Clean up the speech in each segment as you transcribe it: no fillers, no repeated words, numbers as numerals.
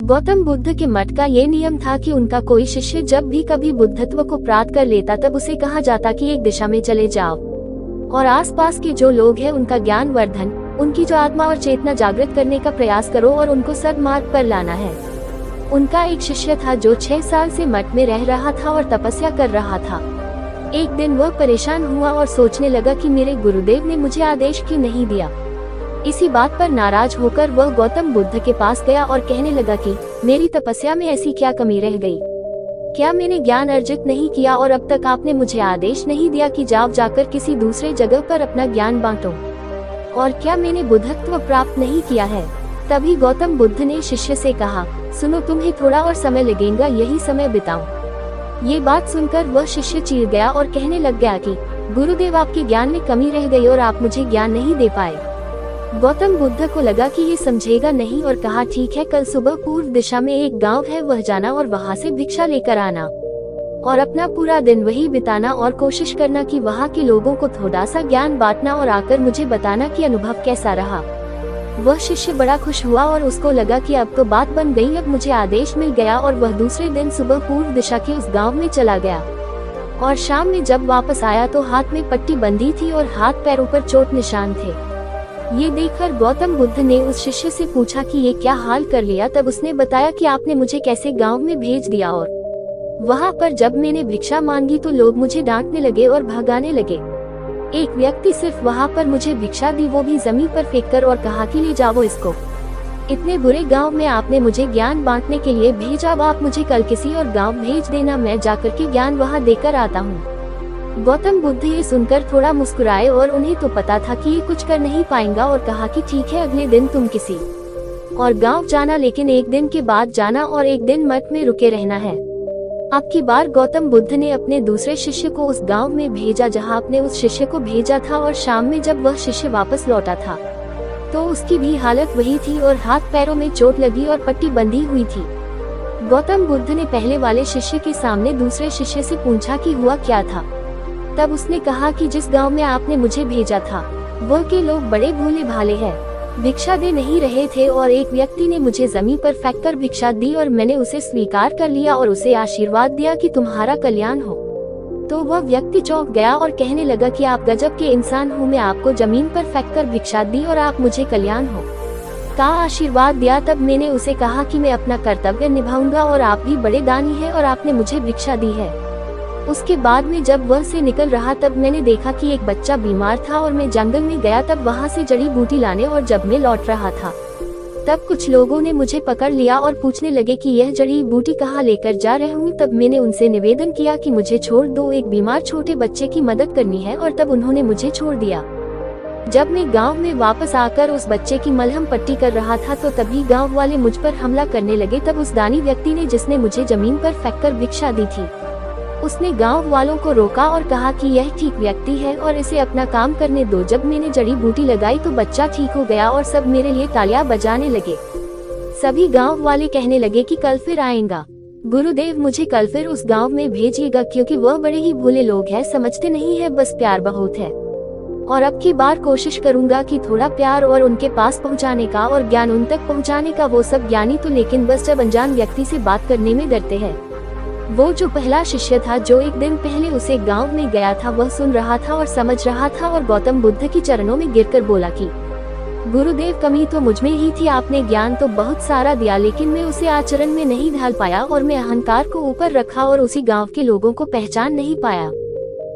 गौतम बुद्ध के मठ का ये नियम था कि उनका कोई शिष्य जब भी कभी बुद्धत्व को प्राप्त कर लेता तब उसे कहा जाता कि एक दिशा में चले जाओ और आसपास के जो लोग हैं उनका ज्ञान वर्धन, उनकी जो आत्मा और चेतना जागृत करने का प्रयास करो और उनको सद्मार्ग पर लाना है। उनका एक शिष्य था जो 6 साल से मठ में रह रहा था और तपस्या कर रहा था। एक दिन वह परेशान हुआ और सोचने लगा कि मेरे गुरुदेव ने मुझे आदेश क्यों नहीं दिया। इसी बात पर नाराज होकर वह गौतम बुद्ध के पास गया और कहने लगा कि मेरी तपस्या में ऐसी क्या कमी रह गई, क्या मैंने ज्ञान अर्जित नहीं किया और अब तक आपने मुझे आदेश नहीं दिया कि जाओ जाकर किसी दूसरे जगह पर अपना ज्ञान बांटो, और क्या मैंने बुद्धत्व प्राप्त नहीं किया है। तभी गौतम बुद्ध ने शिष्य से कहा, सुनो, तुम्हें थोड़ा और समय लगेगा, यही समय बिताओ। ये बात सुनकर वह शिष्य चीर गया और कहने लग गया कि गुरुदेव, आपके ज्ञान में कमी रह गई और आप मुझे ज्ञान नहीं दे पाए। गौतम बुद्ध को लगा कि ये समझेगा नहीं और कहा, ठीक है, कल सुबह पूर्व दिशा में एक गांव है, वह जाना और वहां से भिक्षा लेकर आना और अपना पूरा दिन वही बिताना और कोशिश करना कि वहां के लोगों को थोड़ा सा ज्ञान बांटना और आकर मुझे बताना कि अनुभव कैसा रहा। वह शिष्य बड़ा खुश हुआ और उसको लगा कि अब तो बात बन गई, अब मुझे आदेश मिल गया। और वह दूसरे दिन सुबह पूर्व दिशा के उस गाँव में चला गया और शाम में जब वापस आया तो हाथ में पट्टी बंधी थी और हाथ पैरों पर चोट निशान थे। ये देखकर गौतम बुद्ध ने उस शिष्य से पूछा कि ये क्या हाल कर लिया। तब उसने बताया कि आपने मुझे कैसे गांव में भेज दिया और वहां पर जब मैंने भिक्षा मांगी तो लोग मुझे डांटने लगे और भगाने लगे। एक व्यक्ति सिर्फ वहां पर मुझे भिक्षा दी, वो भी जमीन पर फेंककर, और कहा कि ले जाओ इसको। इतने बुरे गांव में आपने मुझे ज्ञान बांटने के लिए भेजा, अब आप मुझे कल किसी और गाँव भेज देना, मैं जाकर के ज्ञान वहाँ देकर आता हूँ। गौतम बुद्ध ये सुनकर थोड़ा मुस्कुराए और उन्हें तो पता था कि ये कुछ कर नहीं पाएगा और कहा कि ठीक है, अगले दिन तुम किसी और गांव जाना, लेकिन एक दिन के बाद जाना और एक दिन मठ में रुके रहना है। अब की बार गौतम बुद्ध ने अपने दूसरे शिष्य को उस गांव में भेजा जहां आपने उस शिष्य को भेजा था, और शाम में जब वह शिष्य वापस लौटा था तो उसकी भी हालत वही थी और हाथ पैरों में चोट लगी और पट्टी बंधी हुई थी। गौतम बुद्ध ने पहले वाले शिष्य के सामने दूसरे शिष्य से पूछा कि हुआ क्या था। तब उसने कहा कि जिस गांव में आपने मुझे भेजा था वह के लोग बड़े भोले भाले हैं, भिक्षा दे नहीं रहे थे और एक व्यक्ति ने मुझे जमीन पर फेंककर भिक्षा दी और मैंने उसे स्वीकार कर लिया और उसे आशीर्वाद दिया कि तुम्हारा कल्याण हो। तो वह व्यक्ति चौंक गया और कहने लगा कि आप गजब के इंसान हो, मैं आपको जमीन पर फेंककर भिक्षा दी और आप मुझे कल्याण हो का आशीर्वाद दिया। तब मैंने उसे कहा कि मैं अपना कर्तव्य निभाऊंगा और आप भी बड़े दानी हैं और आपने मुझे भिक्षा दी है। उसके बाद में जब वह से निकल रहा तब मैंने देखा कि एक बच्चा बीमार था और मैं जंगल में गया तब वहां से जड़ी बूटी लाने, और जब मैं लौट रहा था तब कुछ लोगों ने मुझे पकड़ लिया और पूछने लगे कि यह जड़ी बूटी कहाँ लेकर जा रहे हूँ। तब मैंने उनसे निवेदन किया कि मुझे छोड़ दो, एक बीमार छोटे बच्चे की मदद करनी है, और तब उन्होंने मुझे छोड़ दिया। जब मैं गाँव में वापस आकर उस बच्चे की मलहम पट्टी कर रहा था तो तभी गाँव वाले मुझ पर हमला करने लगे। तब उस दानी व्यक्ति ने जिसने मुझे जमीन पर फेंककर भिक्षा दी थी, उसने गांव वालों को रोका और कहा कि यह ठीक व्यक्ति है और इसे अपना काम करने दो। जब मैंने जड़ी बूटी लगाई तो बच्चा ठीक हो गया और सब मेरे लिए तालियां बजाने लगे। सभी गांव वाले कहने लगे कि कल फिर आएगा गुरुदेव, मुझे कल फिर उस गांव में भेजिएगा, क्योंकि वह बड़े ही भोले लोग हैं, समझते नहीं है, बस प्यार बहुत है। और अब की बार कोशिश करूंगा कि थोड़ा प्यार और उनके पास पहुँचाने का और ज्ञान उन तक पहुँचाने का। वो सब ज्ञानी तो लेकिन बस जब अनजान व्यक्ति से बात करने में डरते हैं। वो जो पहला शिष्य था जो एक दिन पहले उसे गांव में गया था, वह सुन रहा था और समझ रहा था और गौतम बुद्ध की चरणों में गिरकर बोला कि गुरुदेव, कमी तो मुझ में ही थी, आपने ज्ञान तो बहुत सारा दिया लेकिन मैं उसे आचरण में नहीं ढाल पाया और मैं अहंकार को ऊपर रखा और उसी गांव के लोगों को पहचान नहीं पाया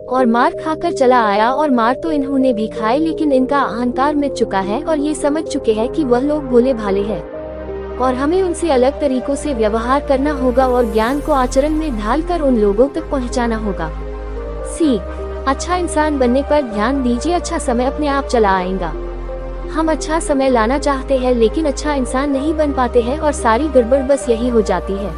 और मार खाकर चला आया। और मार तो इन्होंने भी खाए, लेकिन इनका अहंकार मिट चुका है और ये समझ चुके हैं कि वह लोग भोले भाले हैं और हमें उनसे अलग तरीकों से व्यवहार करना होगा और ज्ञान को आचरण में ढालकर उन लोगों तक पहुंचाना होगा। सीख, अच्छा इंसान बनने पर ध्यान दीजिए, अच्छा समय अपने आप चला आएगा। हम अच्छा समय लाना चाहते हैं लेकिन अच्छा इंसान नहीं बन पाते हैं और सारी गड़बड़ बस यही हो जाती है।